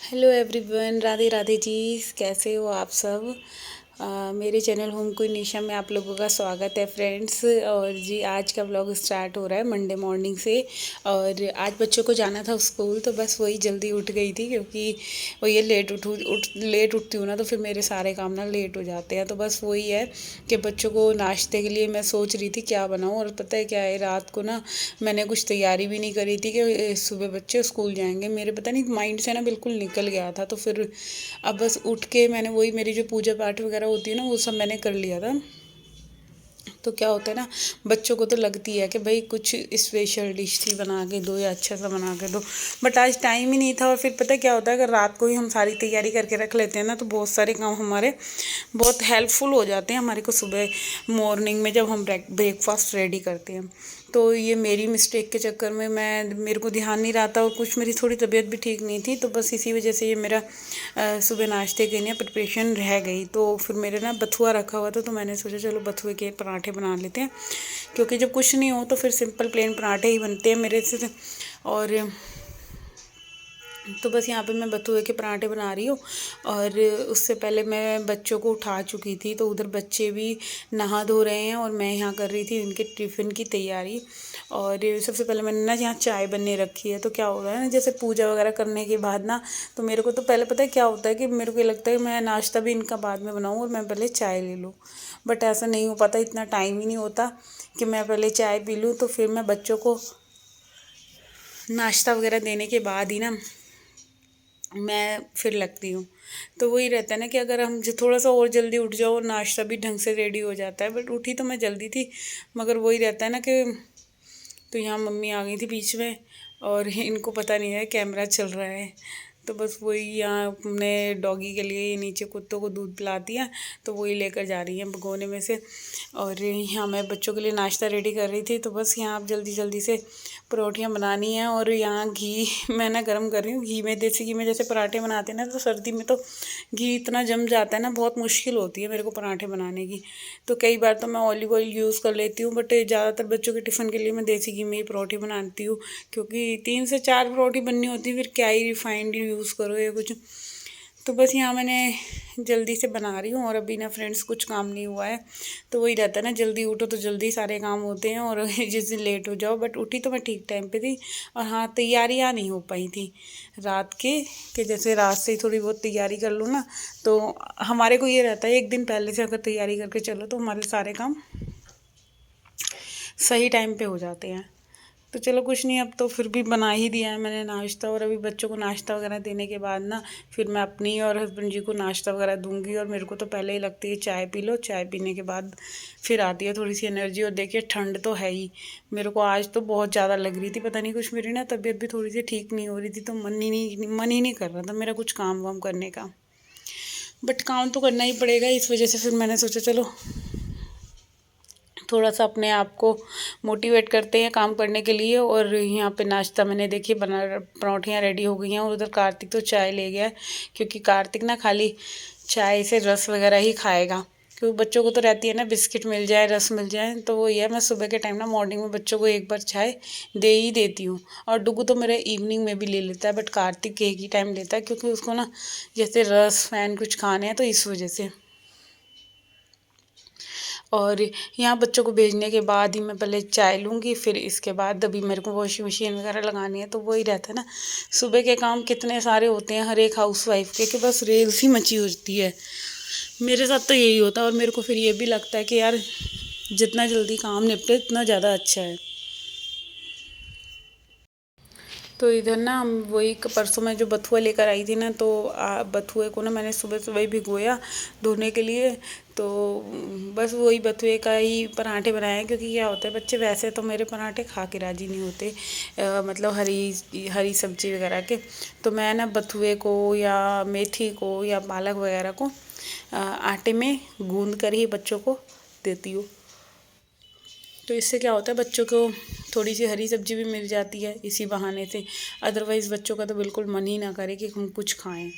Hello everyone, Radhe Radhe ji. कैसे हो आप सब। मेरे चैनल होम क्वीन निशा में आप लोगों का स्वागत है फ्रेंड्स। और जी आज का व्लॉग स्टार्ट हो रहा है मंडे मॉर्निंग से। और आज बच्चों को जाना था स्कूल, तो बस वही जल्दी उठ गई थी क्योंकि वो ये लेट उठती हूँ ना, तो फिर मेरे सारे काम ना लेट हो जाते हैं। तो बस वही है कि बच्चों को नाश्ते के लिए मैं सोच रही थी क्या बनाऊँ। और पता है क्या है, रात को ना मैंने कुछ तैयारी भी नहीं करी थी कि सुबह बच्चे स्कूल जाएंगे। मेरे पता नहीं माइंड से ना बिल्कुल निकल गया था। तो फिर अब बस उठ के मैंने वही मेरी जो पूजा पाठ वगैरह होती है ना, वो सब मैंने कर लिया था। तो क्या होता है ना, बच्चों को तो लगती है कि भाई कुछ स्पेशल डिश थी बना के दो या अच्छा सा बना के दो, बट आज टाइम ही नहीं था। और फिर पता है क्या होता है, अगर रात को ही हम सारी तैयारी करके रख लेते हैं ना, तो बहुत सारे काम हमारे बहुत हेल्पफुल हो जाते हैं हमारे को सुबह मॉर्निंग में जब हम ब्रेकफास्ट रेडी करते हैं। तो ये मेरी मिस्टेक के चक्कर में मेरे को ध्यान नहीं रहा था, और कुछ मेरी थोड़ी तबीयत भी ठीक नहीं थी, तो बस इसी वजह से ये मेरा सुबह नाश्ते के लिए प्रिपरेशन रह गई। तो फिर मेरे ना बथुआ रखा हुआ था, तो मैंने सोचा चलो बथुए के पराठे बना लेते हैं, क्योंकि जब कुछ नहीं हो तो फिर सिंपल प्लेन पराठे ही बनते हैं मेरे से। और तो बस यहाँ पे मैं बथुए के पराठे बना रही हूँ। और उससे पहले मैं बच्चों को उठा चुकी थी, तो उधर बच्चे भी नहा धो रहे हैं और मैं यहाँ कर रही थी उनके टिफ़िन की तैयारी। और सबसे पहले मैंने ना यहाँ चाय बनने रखी है। तो क्या हो रहा है ना, जैसे पूजा वगैरह करने के बाद ना, तो मेरे को तो पहले पता है क्या होता है कि मेरे को ये लगता है मैं नाश्ता भी इनका बाद में बनाऊँ और मैं पहले चाय ले लूँ। बट ऐसा नहीं हो पाता, इतना टाइम ही नहीं होता कि मैं पहले चाय पी लूँ। तो फिर मैं बच्चों को नाश्ता वगैरह देने के बाद ही ना मैं फिर लगती हूँ। तो वही रहता है ना कि अगर हम जो थोड़ा सा और जल्दी उठ जाओ, नाश्ता भी ढंग से रेडी हो जाता है। बट उठी तो मैं जल्दी थी, मगर वही रहता है ना कि तो यहाँ मम्मी आ गई थी बीच में, और इनको पता नहीं है कैमरा चल रहा है। तो बस वही यहाँ हमने डॉगी के लिए नीचे कुत्तों को दूध पिला दिया, तो वही लेकर जा रही हैं भगोने में से। और यहाँ मैं बच्चों के लिए नाश्ता रेडी कर रही थी, तो बस यहाँ जल्दी जल्दी से परोठियाँ बनानी हैं। और यहाँ घी मैं ना गर्म कर रही हूँ। घी में, देसी घी में जैसे पराठे बनाते हैं ना, तो सर्दी में तो घी इतना जम जाता है ना, बहुत मुश्किल होती है मेरे को पराठे बनाने की। तो कई बार तो मैं ऑलिव ऑयल यूज़ कर लेती हूँ, बट ज़्यादातर बच्चों के टिफ़िन के लिए मैं देसी घी में ही परोठे बनाती हूँ, क्योंकि 3 से 4 परोठी बननी होती है, फिर क्या ही रिफाइंड यूज़ करो या कुछ। तो बस यहाँ मैंने जल्दी से बना रही हूँ। और अभी ना फ्रेंड्स कुछ काम नहीं हुआ है, तो वही रहता है ना, जल्दी उठो तो जल्दी सारे काम होते हैं, और जिस दिन लेट हो जाओ। बट उठी तो मैं ठीक टाइम पे थी। और हाँ, तैयारियाँ नहीं हो पाई थी रात के, कि जैसे रात से ही थोड़ी बहुत तैयारी कर लूँ ना, तो हमारे को ये रहता है एक दिन पहले से अगर तैयारी करके चलो तो हमारे सारे काम सही टाइम पे हो जाते हैं। तो चलो कुछ नहीं, अब तो फिर भी बना ही दिया है मैंने नाश्ता। और अभी बच्चों को नाश्ता वगैरह देने के बाद ना, फिर मैं अपनी और हस्बैंड जी को नाश्ता वगैरह दूंगी। और मेरे को तो पहले ही लगती है चाय पी लो, चाय पीने के बाद फिर आती है थोड़ी सी एनर्जी। और देखिए ठंड तो है ही, मेरे को आज तो बहुत ज़्यादा लग रही थी। पता नहीं कुछ मेरी ना तबीयत भी थोड़ी सी ठीक नहीं हो रही थी, तो मन ही नहीं कर रहा था मेरा कुछ काम वाम करने का। बट काम तो करना ही पड़ेगा, इस वजह से फिर मैंने सोचा चलो थोड़ा सा अपने आप को मोटिवेट करते हैं काम करने के लिए। और यहाँ पे नाश्ता मैंने देखिए बना, पराठियाँ रेडी हो गई हैं। और उधर कार्तिक तो चाय ले गया है, क्योंकि कार्तिक ना खाली चाय से रस वगैरह ही खाएगा। क्योंकि बच्चों को तो रहती है ना बिस्किट मिल जाए, रस मिल जाए। तो वो ये मैं सुबह के टाइम ना मॉर्निंग में बच्चों को एक बार चाय दे ही देती हूँ। और डुगू तो मेरा इवनिंग में भी ले लेता है, बट कार्तिक एक ही टाइम लेता है, क्योंकि उसको ना जैसे रस फैन कुछ खाने हैं, तो इस वजह से। और यहाँ बच्चों को भेजने के बाद ही मैं पहले चाय लूँगी, फिर इसके बाद अभी मेरे को वॉशिंग मशीन वगैरह लगानी है। तो वही रहता है ना, सुबह के काम कितने सारे होते हैं हर एक हाउसवाइफ के, कि बस रेल सी मची होती है। मेरे साथ तो यही होता है। और मेरे को फिर ये भी लगता है कि यार जितना जल्दी काम निपटे उतना ज़्यादा अच्छा है। तो इधर ना हम वही परसों में जो बथुआ लेकर आई थी ना, तो बथुए को ना मैंने सुबह सुबह ही भिगोया धोने के लिए। तो बस वही बथुए का ही पराठे बनाए, क्योंकि क्या होता है बच्चे वैसे तो मेरे पराठे खा के राजी नहीं होते, मतलब हरी हरी सब्जी वगैरह के। तो मैं ना बथुए को या मेथी को या पालक वगैरह को आटे में गूंद कर ही बच्चों को देती हूँ। तो इससे क्या होता है, बच्चों को थोड़ी सी हरी सब्जी भी मिल जाती है इसी बहाने से। अदरवाइज़ बच्चों का तो बिल्कुल मन ही ना करे कि हम कुछ खाएं।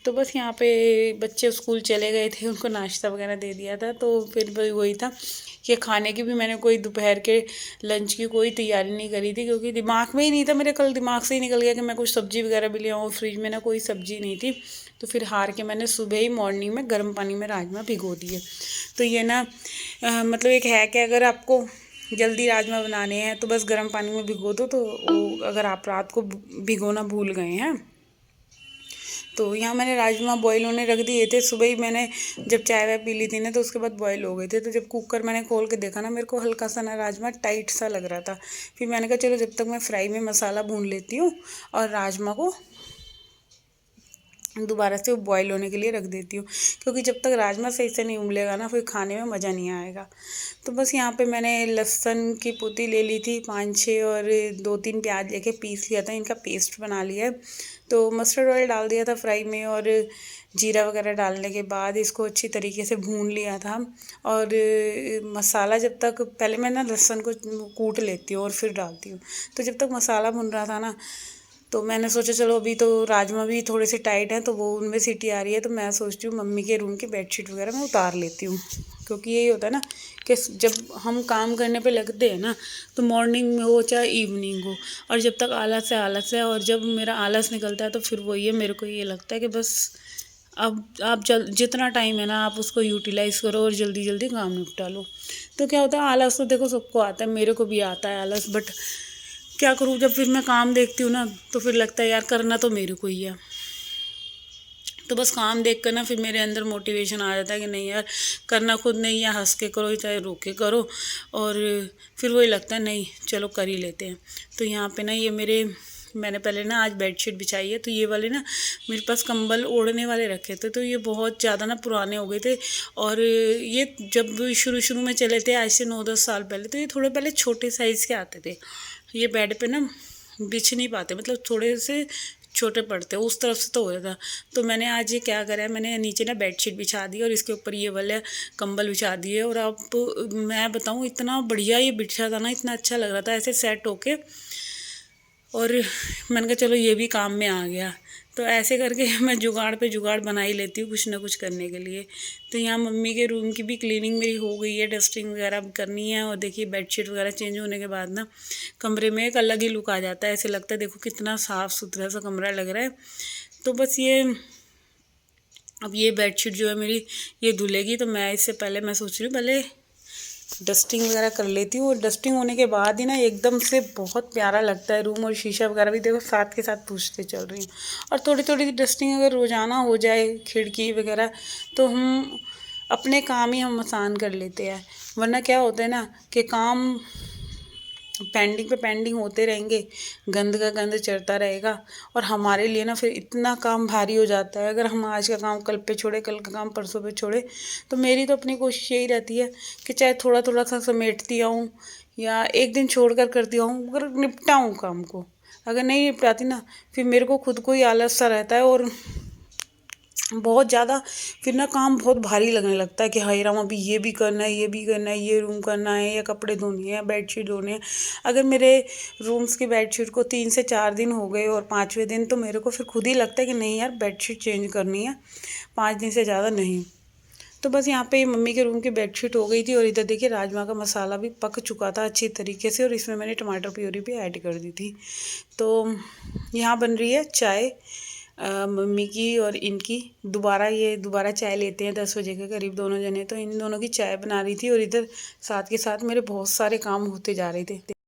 तो बस यहाँ पे बच्चे स्कूल चले गए थे, उनको नाश्ता वगैरह दे दिया था। तो फिर वही था कि खाने की भी मैंने कोई दोपहर के लंच की कोई तैयारी नहीं करी थी, क्योंकि दिमाग में ही नहीं था मेरे, कल दिमाग से ही निकल गया कि मैं कुछ सब्ज़ी वगैरह भी ले आऊँ। फ्रिज में ना कोई सब्ज़ी नहीं थी, तो फिर हार के मैंने सुबह ही मॉर्निंग में गर्म पानी में राजमा भिगो दिए। तो ये ना मतलब एक है कि अगर आपको जल्दी राजमा बनाने हैं तो बस गर्म पानी में भिगो दो। तो अगर आप रात को भिगोना भूल गए हैं तो यहाँ मैंने राजमा बॉईल होने रख दिए थे। सुबह ही मैंने जब चाय वाय पी ली थी ना, तो उसके बाद बॉईल हो गए थे। तो जब कुकर मैंने खोल के देखा ना, मेरे को हल्का सा ना राजमा टाइट सा लग रहा था। फिर मैंने कहा चलो जब तक मैं फ्राई में मसाला भून लेती हूँ और राजमा को दोबारा से वो बॉईल होने के लिए रख देती हूँ, क्योंकि जब तक राजमा सही से नहीं उबलेगा ना, फिर खाने में मज़ा नहीं आएगा। तो बस यहाँ पे मैंने लहसुन की पोती ले ली थी 5-6, और 2-3 प्याज लेके पीस लिया था, इनका पेस्ट बना लिया है। तो मस्टर्ड ऑयल डाल दिया था फ्राई में, और जीरा वगैरह डालने के बाद इसको अच्छी तरीके से भून लिया था। और मसाला जब तक, पहले मैं ना लहसुन को कूट लेती हूँ और फिर डालती हूँ। तो जब तक मसाला भुन रहा था ना, तो मैंने सोचा चलो अभी तो राजमा भी थोड़े से टाइट हैं, तो वो उनमें सीटी आ रही है, तो मैं सोचती हूँ मम्मी के रूम की बेडशीट वगैरह मैं उतार लेती हूँ। क्योंकि यही होता है ना कि जब हम काम करने पे लगते हैं ना, तो मॉर्निंग में हो चाहे इवनिंग हो, और जब तक आलस है आलस है, और जब मेरा आलस निकलता है तो फिर वही है, मेरे को ये लगता है कि बस अब आप जितना टाइम है ना आप उसको यूटिलाइज़ करो और जल्दी जल्दी काम निपटा लो। तो क्या होता है, आलस तो देखो सबको आता है, मेरे को भी आता है आलस, बट क्या करूँ, जब फिर मैं काम देखती हूँ ना तो फिर लगता है यार करना तो मेरे को ही है। तो बस काम देख कर ना फिर मेरे अंदर मोटिवेशन आ जाता है कि नहीं यार, करना खुद नहीं है, हंस के करो चाहे रो के करो। और फिर वही लगता है नहीं चलो कर ही लेते हैं। तो यहाँ पे ना ये मैंने पहले ना आज बेडशीट बिछाई है, तो ये वाले ना मेरे पास कंबल ओढ़ने वाले रखे थे, तो ये बहुत ज़्यादा ना पुराने हो गए थे। और ये जब शुरू शुरू में चले थे, आज से 9-10 साल पहले, तो ये थोड़े पहले छोटे साइज़ के आते थे। ये बेड पे ना बिछ नहीं पाते, मतलब थोड़े से छोटे पड़ते, उस तरफ से तो हो जाता। तो मैंने आज ये क्या करा है, मैंने नीचे ना बेडशीट बिछा दी और इसके ऊपर ये वाले कंबल बिछा दिए। और अब मैं बताऊँ, इतना बढ़िया ये बिछा था ना, इतना अच्छा लग रहा था ऐसे सेट होके। और मैंने कहा चलो ये भी काम में आ गया। तो ऐसे करके मैं जुगाड़ पे जुगाड़ बना ही लेती हूँ कुछ ना कुछ करने के लिए। तो यहाँ मम्मी के रूम की भी क्लीनिंग मेरी हो गई है, डस्टिंग वगैरह करनी है। और देखिए बेडशीट वगैरह चेंज होने के बाद ना कमरे में एक अलग ही लुक आ जाता है, ऐसे लगता है देखो कितना साफ़ सुथरा सा कमरा लग रहा है। तो बस अब ये बेडशीट जो है मेरी, ये धुलेगी, तो मैं इससे पहले मैं सोच रही हूँ पहले डस्टिंग वगैरह कर लेती हूँ। और डस्टिंग होने के बाद ही ना एकदम से बहुत प्यारा लगता है रूम, और शीशा वगैरह भी देखो साथ के साथ पूछते चल रही हूँ। और थोड़ी थोड़ी डस्टिंग अगर रोज़ाना हो जाए खिड़की वगैरह, तो अपने काम ही हम आसान कर लेते हैं। वरना क्या होता है ना कि काम पेंडिंग पे पेंडिंग होते रहेंगे, गंद का गंद चढ़ता रहेगा, और हमारे लिए ना फिर इतना काम भारी हो जाता है। अगर हम आज का काम कल पे छोड़े, कल का काम परसों पे छोड़े, तो मेरी तो अपनी कोशिश यही रहती है कि चाहे थोड़ा थोड़ा सा समेटती आऊँ, या एक दिन छोड़ कर करती आऊँ, मगर निपटाऊँ काम को। अगर नहीं निपटाती ना, फिर मेरे को खुद को ही आलस सा रहता है, और बहुत ज़्यादा फिर ना काम बहुत भारी लगने लगता है कि हाय राम, अभी ये भी करना है, ये भी करना है, ये रूम करना है, या कपड़े धोने हैं, या बेडशीट धोने हैं। अगर मेरे रूम्स की बेडशीट को 3 से 4 दिन हो गए, और 5वें दिन तो मेरे को फिर खुद ही लगता है कि नहीं यार बेडशीट चेंज करनी है, 5 दिन से ज़्यादा नहीं। तो बस यहाँ पे मम्मी के रूम की बेडशीट हो गई थी, और इधर देखिए राजमा का मसाला भी पक चुका था अच्छी तरीके से, और इसमें मैंने टमाटर प्यूरी भी ऐड कर दी थी। तो यहाँ बन रही है चाय मम्मी की और इनकी। ये दोबारा चाय लेते हैं 10 बजे के करीब दोनों जने, तो इन दोनों की चाय बना रही थी, और इधर साथ के साथ मेरे बहुत सारे काम होते जा रहे थे।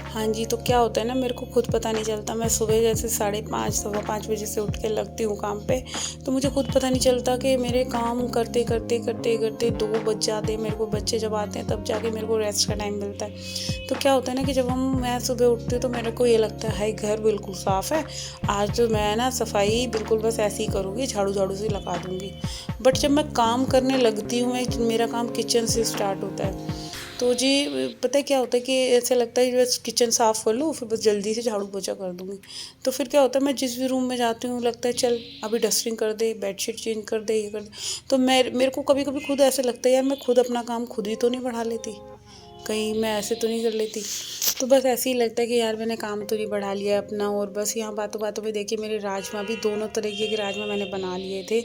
हाँ जी, तो क्या होता है ना, मेरे को खुद पता नहीं चलता। मैं सुबह जैसे 5:30 सवा 5 बजे से उठ के लगती हूँ काम पे, तो मुझे खुद पता नहीं चलता कि मेरे काम करते करते करते करते 2 बज जाते हैं। मेरे को बच्चे जब आते हैं तब जाके मेरे को रेस्ट का टाइम मिलता है। तो क्या होता है ना कि जब मैं सुबह उठती हूँ तो मेरे को ये लगता है हाय घर बिल्कुल साफ़ है, आज तो मैं ना सफाई बिल्कुल बस ऐसे ही करूँगी, झाड़ू झाड़ू से लगा दूँगी। बट जब मैं काम करने लगती हूँ, मेरा काम किचन से स्टार्ट होता है। तो जी पता है क्या होता है कि ऐसा लगता है कि बस किचन साफ़ कर लूँ, फिर बस जल्दी से झाड़ू पोछा कर दूँगी। तो फिर क्या होता है, मैं जिस भी रूम में जाती हूँ लगता है चल अभी डस्टिंग कर दे, बेडशीट चेंज कर दे, ये कर दे। तो मेरे को कभी कभी खुद ऐसे लगता है यार मैं खुद अपना काम खुद ही तो नहीं बढ़ा लेती, कहीं मैं ऐसे तो नहीं कर लेती। तो बस ऐसे ही लगता है कि यार मैंने काम तो नहीं बढ़ा लिया अपना। और बस यहाँ बातों बातों में देखिए मेरे राजमा भी दोनों तरीके के राजमा मैंने बना लिए थे।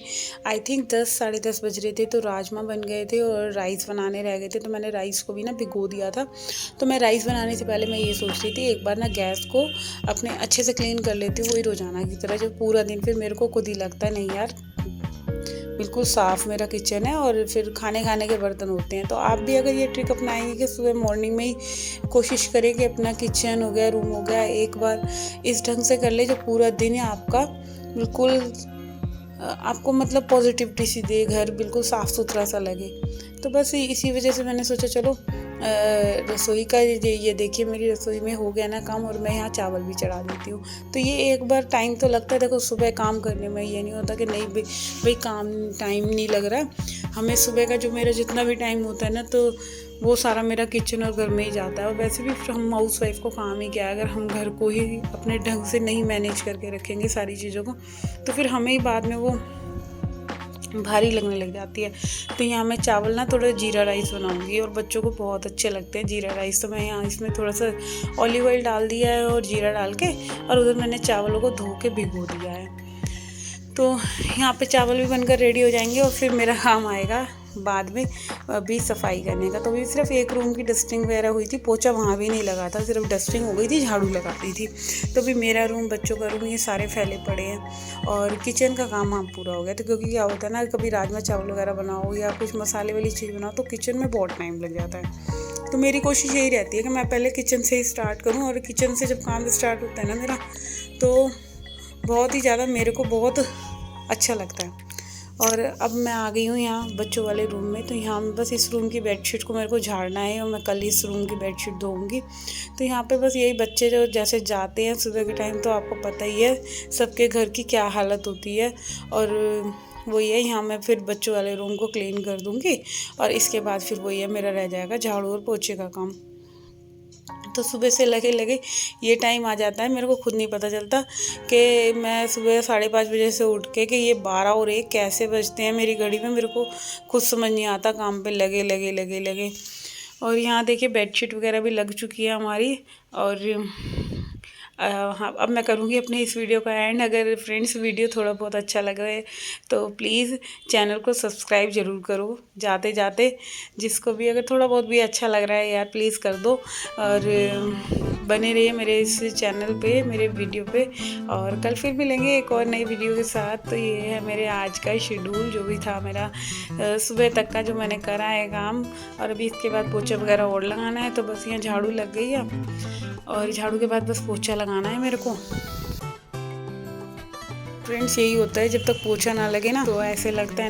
आई थिंक 10 साढ़े 10 बज रहे थे, तो राजमा बन गए थे और राइस बनाने रह गए थे। तो मैंने राइस को भी ना भिगो दिया था। तो मैं राइस बनाने से पहले मैं ये सोच रही थी एक बार ना गैस को अपने अच्छे से क्लीन कर लेती हूँ, वही रोज़ाना की तरह। जो पूरा दिन फिर मेरे को खुद ही लगता है नहीं यार बिल्कुल साफ़ मेरा किचन है और फिर खाने खाने के बर्तन होते हैं। तो आप भी अगर ये ट्रिक अपनाएंगे कि सुबह मॉर्निंग में ही कोशिश करें कि अपना किचन हो गया, रूम हो गया, एक बार इस ढंग से कर ले जो पूरा दिन है आपका बिल्कुल आपको मतलब पॉजिटिविटी सी दे, घर बिल्कुल साफ़ सुथरा सा लगे। तो बस इसी वजह से मैंने सोचा चलो रसोई का ये देखिए मेरी रसोई में हो गया ना काम, और मैं यहाँ चावल भी चढ़ा देती हूँ। तो ये एक बार टाइम तो लगता है, देखो सुबह काम करने में ये नहीं होता कि नहीं भाई काम टाइम नहीं लग रहा है। हमें सुबह का जो मेरा जितना भी टाइम होता है ना, तो वो सारा मेरा किचन और घर में ही जाता है। और वैसे भी फिर हम हाउस वाइफ को काम ही क्या है, अगर हम घर को ही अपने ढंग से नहीं मैनेज करके रखेंगे सारी चीज़ों को, तो फिर हमें ही बाद में वो भारी लगने लग जाती है। तो यहाँ मैं चावल ना थोड़ा जीरा राइस बनाऊंगी और बच्चों को बहुत अच्छे लगते हैं जीरा राइस। तो मैं यहाँ इसमें थोड़ा सा ऑलिव ऑयल डाल दिया है और जीरा डाल के, और उधर मैंने चावलों को धो के भिगो दिया है। तो यहाँ पे चावल भी बनकर रेडी हो जाएंगे और फिर मेरा काम आएगा बाद में अभी सफाई करने का। तो अभी सिर्फ एक रूम की डस्टिंग वगैरह हुई थी, पोछा वहाँ भी नहीं लगा था, सिर्फ डस्टिंग हो गई थी, झाड़ू लगा दी थी। तो अभी मेरा रूम, बच्चों का रूम, ये सारे फैले पड़े हैं और किचन का काम हाँ पूरा हो गया। तो क्योंकि क्या होता है ना, कभी राजमा चावल वगैरह बनाओ या कुछ मसाले वाली चीज़ बनाओ तो किचन में बहुत टाइम लग जाता है। तो मेरी कोशिश यही रहती है कि मैं पहले किचन से ही स्टार्ट करूँ, और किचन से जब काम स्टार्ट होता है ना मेरा, तो बहुत ही ज़्यादा मेरे को बहुत अच्छा लगता है। और अब मैं आ गई हूँ यहाँ बच्चों वाले रूम में। तो यहाँ बस इस रूम की बेडशीट को मेरे को झाड़ना है और मैं कल इस रूम की बेडशीट धोऊंगी। तो यहाँ पे बस यही बच्चे जो जैसे जाते हैं सुबह के टाइम, तो आपको पता ही है सबके घर की क्या हालत होती है। और वही है, यहाँ मैं फिर बच्चों वाले रूम को क्लीन कर दूँगी और इसके बाद फिर वही है, मेरा रह जाएगा झाड़ू और पोछे का काम। तो सुबह से लगे लगे ये टाइम आ जाता है, मेरे को खुद नहीं पता चलता कि मैं सुबह 5:30 बजे से उठ के कि ये 12 और 1 कैसे बजते हैं मेरी घड़ी में, मेरे को खुद समझ नहीं आता, काम पे लगे लगे लगे लगे। और यहाँ देखिए बेडशीट वगैरह भी लग चुकी है हमारी। और हाँ, अब मैं करूँगी अपने इस वीडियो का एंड। अगर फ्रेंड्स वीडियो थोड़ा बहुत अच्छा लगा है तो प्लीज़ चैनल को सब्सक्राइब ज़रूर करो जाते जाते। जिसको भी अगर थोड़ा बहुत भी अच्छा लग रहा है यार प्लीज़ कर दो, और बने रहिए मेरे इस चैनल पे, मेरे वीडियो पे। और कल फिर मिलेंगे एक और नई वीडियो के साथ। तो ये है मेरे आज का शेड्यूल जो भी था मेरा सुबह तक का, जो मैंने करा है काम। और अभी इसके बाद पोछा वगैरह और लगाना है। तो बस यहाँ झाड़ू लग गई है और झाड़ू के बाद बस पोछा लगाना है मेरे को। फ्रेंड्स यही होता है, जब तक पोछा ना लगे ना तो ऐसे लगता है ना